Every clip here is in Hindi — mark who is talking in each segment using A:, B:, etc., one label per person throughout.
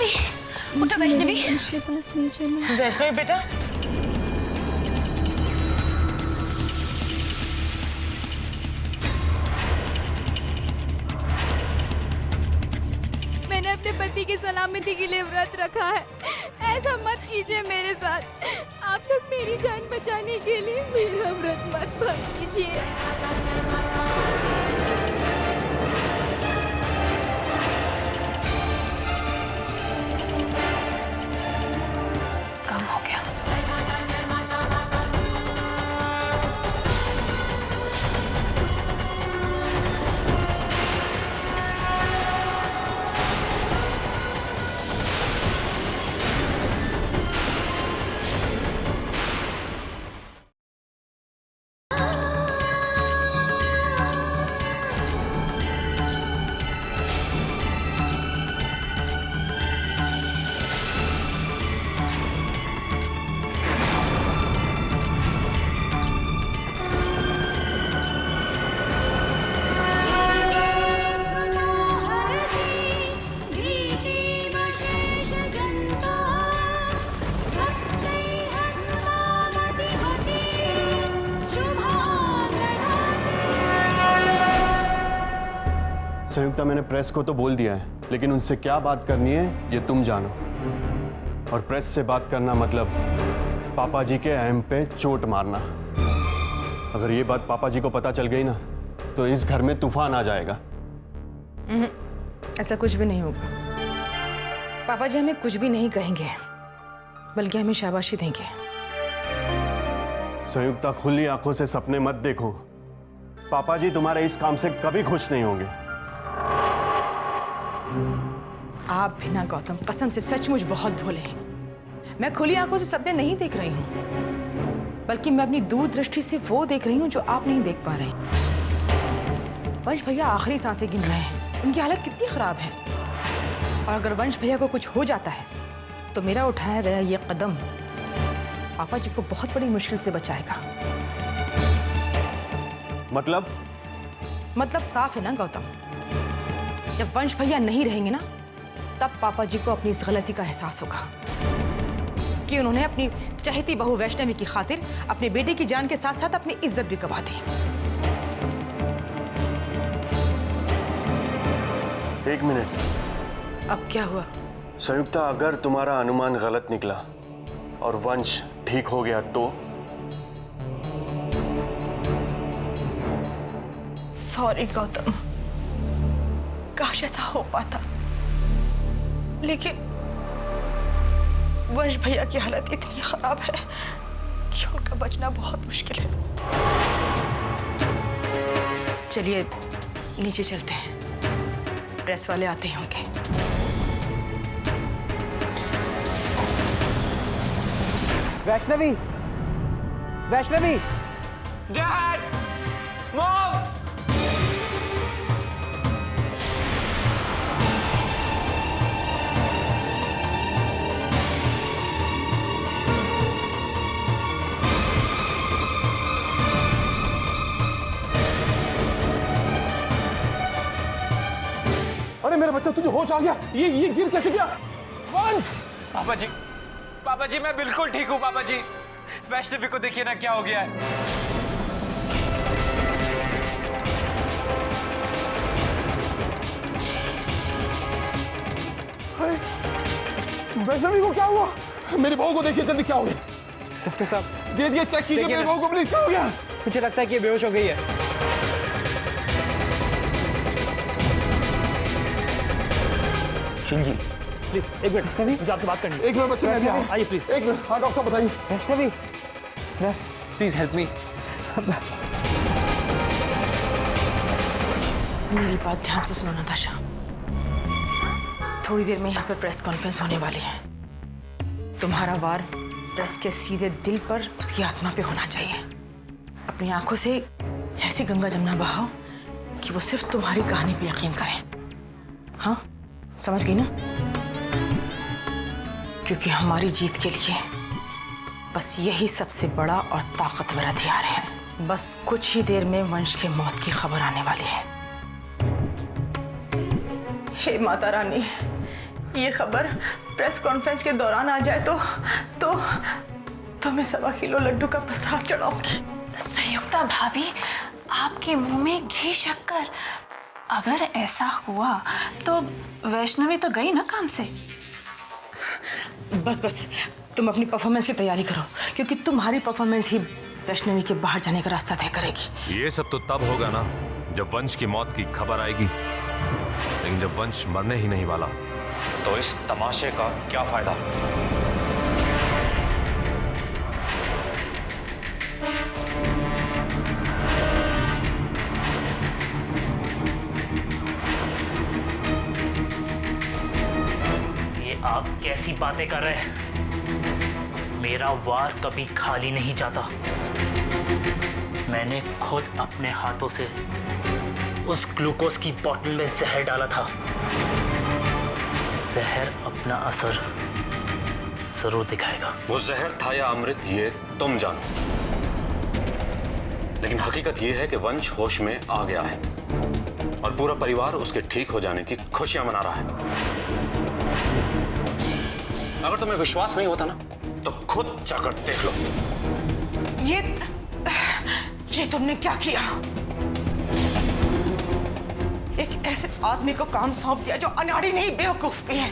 A: वैष्णवी, उठो वैष्णवी।
B: वैष्णवी बेटा,
C: मैंने अपने पति की सलामती के लिए व्रत रखा है, ऐसा मत कीजिए मेरे साथ। आप लोग मेरी जान बचाने के लिए मेरा व्रत मत भंग कीजिए।
A: कम हो गया।
D: संयुक्ता, मैंने प्रेस को तो बोल दिया है, लेकिन उनसे क्या बात करनी है ये तुम जानो। और प्रेस से बात करना मतलब पापा जी के अहम पे चोट मारना। अगर ये बात पापा जी को पता चल गई ना तो इस घर में तूफान आ जाएगा।
B: ऐसा कुछ भी नहीं होगा। पापा जी हमें कुछ भी नहीं कहेंगे, बल्कि हमें शाबाशी देंगे।
D: संयुक्ता, खुली आंखों से सपने मत देखो। पापा जी तुम्हारे इस काम से कभी खुश नहीं होंगे।
B: आप भी ना गौतम, कसम से सचमुच बहुत भोले हैं। मैं खुली आंखों से सपने नहीं देख रही हूँ, बल्कि मैं अपनी दूरदृष्टि से वो देख रही हूँ जो आप नहीं देख पा रहे हैं। वंश भैया आखिरी सांसें गिन रहे हैं, उनकी हालत कितनी खराब है। और अगर वंश भैया को कुछ हो जाता है तो मेरा उठाया गया ये कदम पापा जी को बहुत बड़ी मुश्किल से बचाएगा। मतलब साफ है ना गौतम, जब वंश भैया नहीं रहेंगे ना तब पापा जी को अपनी इस गलती का एहसास होगा कि उन्होंने अपनी चहेती बहू वैष्णवी की खातिर अपने बेटे की जान के साथ साथ अपनी इज्जत भी गंवा दी।
D: एक मिनट।
B: अब क्या हुआ?
D: संयुक्ता, अगर तुम्हारा अनुमान गलत निकला और वंश ठीक हो गया तो?
B: सॉरी गौतम, काश ऐसा हो पाता, लेकिन वंश भैया की हालत इतनी खराब है कि उनका बचना बहुत मुश्किल है। चलिए नीचे चलते हैं, प्रेस वाले आते ही होंगे।
E: Vaishnavi, Vaishnavi,
F: dad, mom.
G: अरे मेरा बच्चा, तुझे होश आ गया? ये गिर कैसे गया? वंश!
F: पापा जी मैं बिल्कुल ठीक हूँ पापा जी। वैष्णवी को देखिए ना क्या हो गया है।
G: वैष्णवी को क्या हुआ? मेरी बहू को देखिए जल्दी, क्या हो गया?
E: डॉक्टर साहब
G: दे चेक कीजिए मेरी बहू को प्लीज, क्या हो गया?
E: मुझे लगता है कि ये बेहोश हो गई है।
G: जी प्लीज एक मिनट, मुझे आपसे बात करनी है। एक मिनट बच्चे, आइए प्लीज। एक मिनट। हाँ डॉक्टर साहब बताइए।
E: Vaishnavi, nurse
F: please help me.
B: मेरी बात ध्यान से सुनो नताशा, थोड़ी देर में यहाँ पर प्रेस कॉन्फ्रेंस होने वाली है। तुम्हारा वार प्रेस के सीधे दिल पर उसकी आत्मा पे होना चाहिए। अपनी आंखों से ऐसी गंगा जमुना बहाओ कि वो सिर्फ तुम्हारी कहानी पे यकीन करें। हाँ, समझ गई ना? क्योंकि हमारी जीत के लिए बस यही सबसे बड़ा और ताकतवर हथियार है। बस कुछ ही देर में वंश के मौत की खबर आने वाली है। हे माता रानी, ये खबर प्रेस कॉन्फ्रेंस के दौरान आ जाए तो मैं 1.25 किलो लड्डू का प्रसाद चढ़ाऊंगी।
A: संयुक्ता भाभी, आपके मुंह में घी शक्कर। अगर ऐसा हुआ तो वैष्णवी तो गई ना काम से।
B: बस तुम अपनी परफॉर्मेंस की तैयारी करो, क्योंकि तुम्हारी परफॉर्मेंस ही वैष्णवी के बाहर जाने का रास्ता तय करेगी।
H: ये सब तो तब होगा ना जब वंश की मौत की खबर आएगी, लेकिन जब वंश मरने ही नहीं वाला तो इस तमाशे का क्या फायदा?
G: ये आप कैसी बातें कर रहे हैं? मेरा वार कभी खाली नहीं जाता। मैंने खुद अपने हाथों से उस ग्लूकोज की बोतल में जहर डाला था। जहर अपना असर जरूर दिखाएगा।
H: वो जहर था या अमृत ये तुम जानो, लेकिन हकीकत ये है कि वंश होश में आ गया है और पूरा परिवार उसके ठीक हो जाने की खुशियां मना रहा है। अगर तुम्हें विश्वास नहीं होता ना तो खुद जाकर देख लो।
B: ये तुमने क्या किया? एक ऐसे आदमी को काम सौंप दिया जो अनाड़ी नहीं बेवकूफ भी है।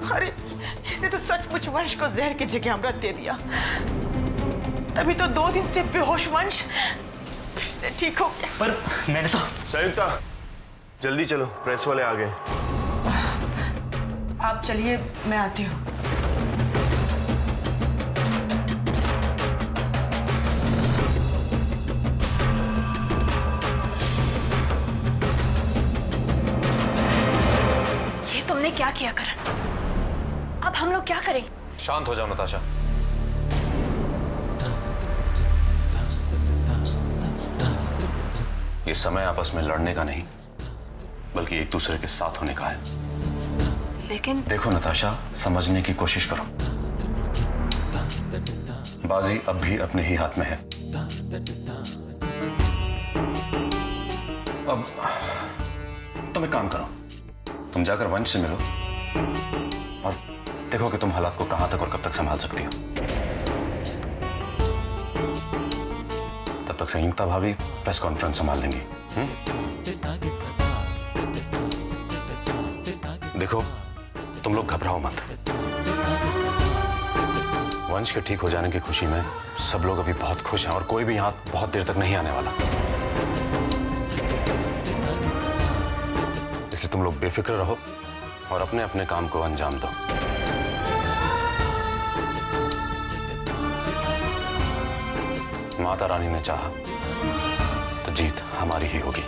B: अरे इसने तो सचमुच वंश को जहर की जगह अमृत दे दिया। तभी तो 2 दिन से बेहोश वंश फिर से ठीक हो गया।
G: पर मैंने तो
D: संयुक्ता, जल्दी चलो, प्रेस वाले आ गए।
B: आप चलिए, मैं आती हूँ।
A: ये तुमने क्या किया करण? अब हम लोग क्या करेंगे?
H: शांत हो जाओ नताशा। ये समय आपस में लड़ने का नहीं, बल्कि एक दूसरे के साथ होने का है।
A: लेकिन
H: देखो नताशा, समझने की कोशिश करो। बाजी अब भी अपने ही हाथ में है। अब तुम एक काम करो, तुम जाकर वंश से मिलो और देखो कि तुम हालात को कहां तक और कब तक संभाल सकती हो। तब तक संयुक्ता भाभी प्रेस कॉन्फ्रेंस संभाल लेंगी। देखो, तुम लोग घबराओ मत। वंश के ठीक हो जाने की खुशी में सब लोग अभी बहुत खुश हैं और कोई भी यहां बहुत देर तक नहीं आने वाला। इसलिए तुम लोग बेफिक्र रहो और अपने अपने काम को अंजाम दो। माता रानी ने चाहा तो जीत हमारी ही होगी।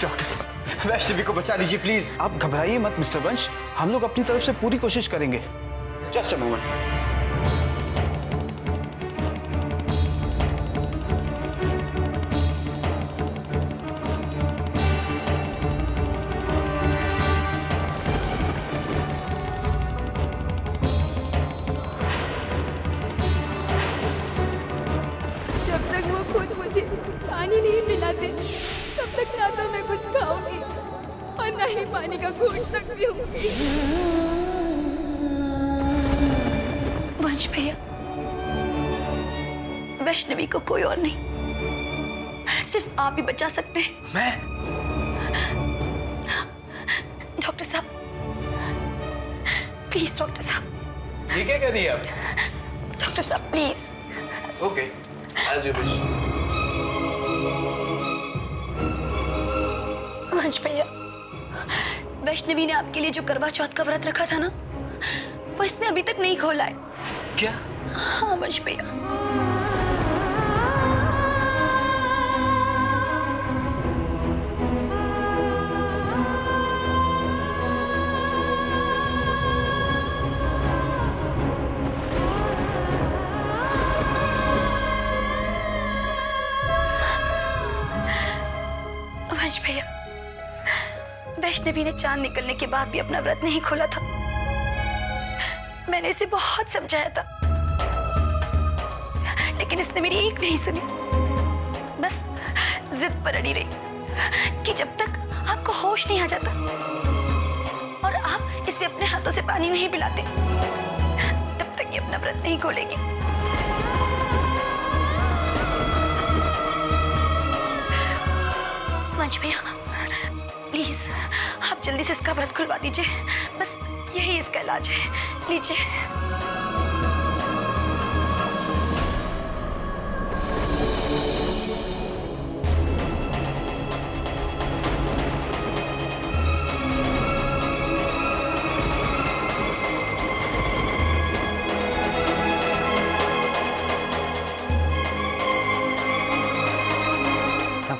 E: डॉक्टर साहब, वैष्णवी को बचा लीजिए प्लीज। आप घबराइए मत मिस्टर वंश, हम लोग अपनी तरफ से पूरी कोशिश करेंगे। Just a moment.
C: जब तक वो खुद मुझे पानी नहीं पिलाते तब तक ना तो मैं कुछ खाऊंगी और ना ही पानी का घूंट तक पीऊंगी।
A: वंश भैया, वैष्णवी को कोई और नहीं, सिर्फ आप ही बचा सकते हैं।
G: मैं?
A: डॉक्टर साहब, प्लीज डॉक्टर साहब।
F: ये क्या कह रही है आप?
A: डॉक्टर साहब please.
F: Okay, as you wish.
A: Vansh भैया, वैष्णवी ने आपके लिए जो करवा चौथ का व्रत रखा था ना, वो इसने अभी तक नहीं खोला है।
G: क्या?
A: हाँ वंश भैया। वंश भैया,
I: वैष्णवी ने चांद निकलने के बाद भी अपना व्रत नहीं खोला था। मैंने इसे बहुत समझाया था, लेकिन इसने मेरी एक नहीं सुनी। बस जिद पर अड़ी रही कि जब तक आपको होश नहीं आ जाता और आप इसे अपने हाथों से पानी नहीं पिलाते, तब तक ये अपना व्रत नहीं खोलेगी। मंच भैया, प्लीज आप जल्दी से इसका व्रत खुलवा दीजिए। बस यही इसका इलाज है, लीजिए।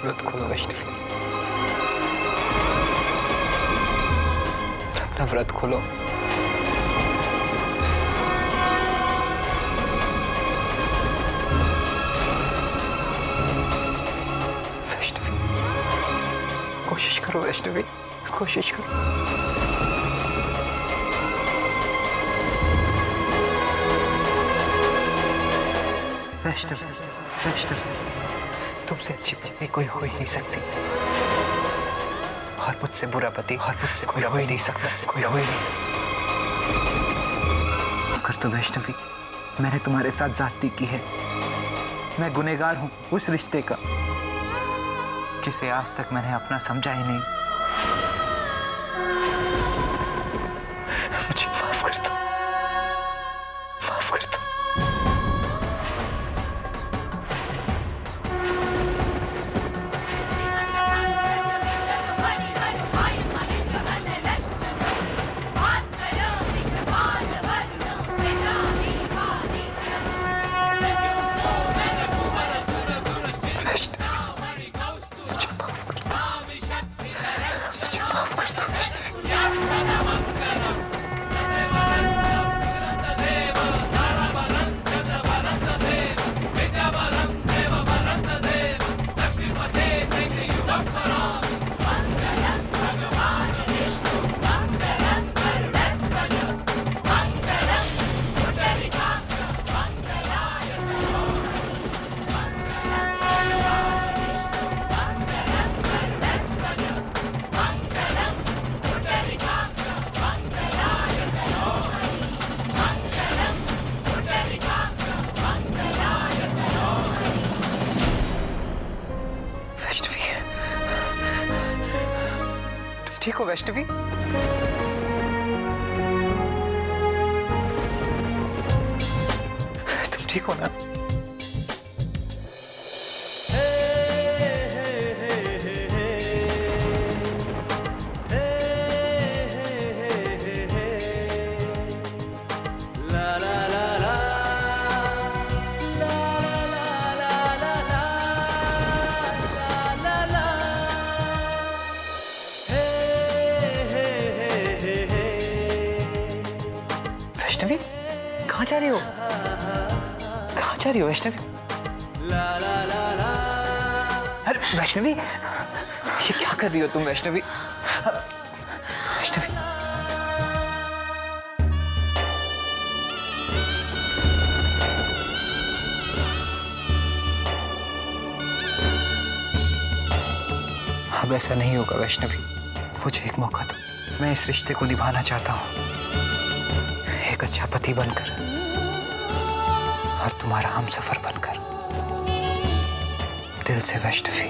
F: व्रत खोलो वैष्णवी, अपना व्रत खोलो। वैष्णवी, कोशिश करो वैष्णवी, कोशिश करो। वैष्णवी, वैष्णवी, तुमसे अच्छी पत्नी कोई हो ही नहीं सकती, और मुझसे बुरा पति और मुझसे कोई हो ही नहीं सकता, कोई हो ही नहीं सकता। माफ कर दो वैष्णवी, मैंने तुम्हारे साथ ज्यादती की है। मैं गुनहगार हूँ उस रिश्ते का जिसे आज तक मैंने अपना समझा ही नहीं। मुझे माफ कर दो, माफ कर दो। ठीक हो वैष्णवी? तुम ठीक हो ना? वैष्णवी, कहाँ जा रही हो? कहाँ जा रही हो वैष्णवी? अरे वैष्णवी, ये क्या कर रही हो तुम वैष्णवी? वैष्णवी, अब ऐसा नहीं होगा वैष्णवी, मुझे एक मौका दो। मैं इस रिश्ते को निभाना चाहता हूँ, एक अच्छा पति बनकर और तुम्हारा हमसफर बनकर। दिल से वैष्णवी।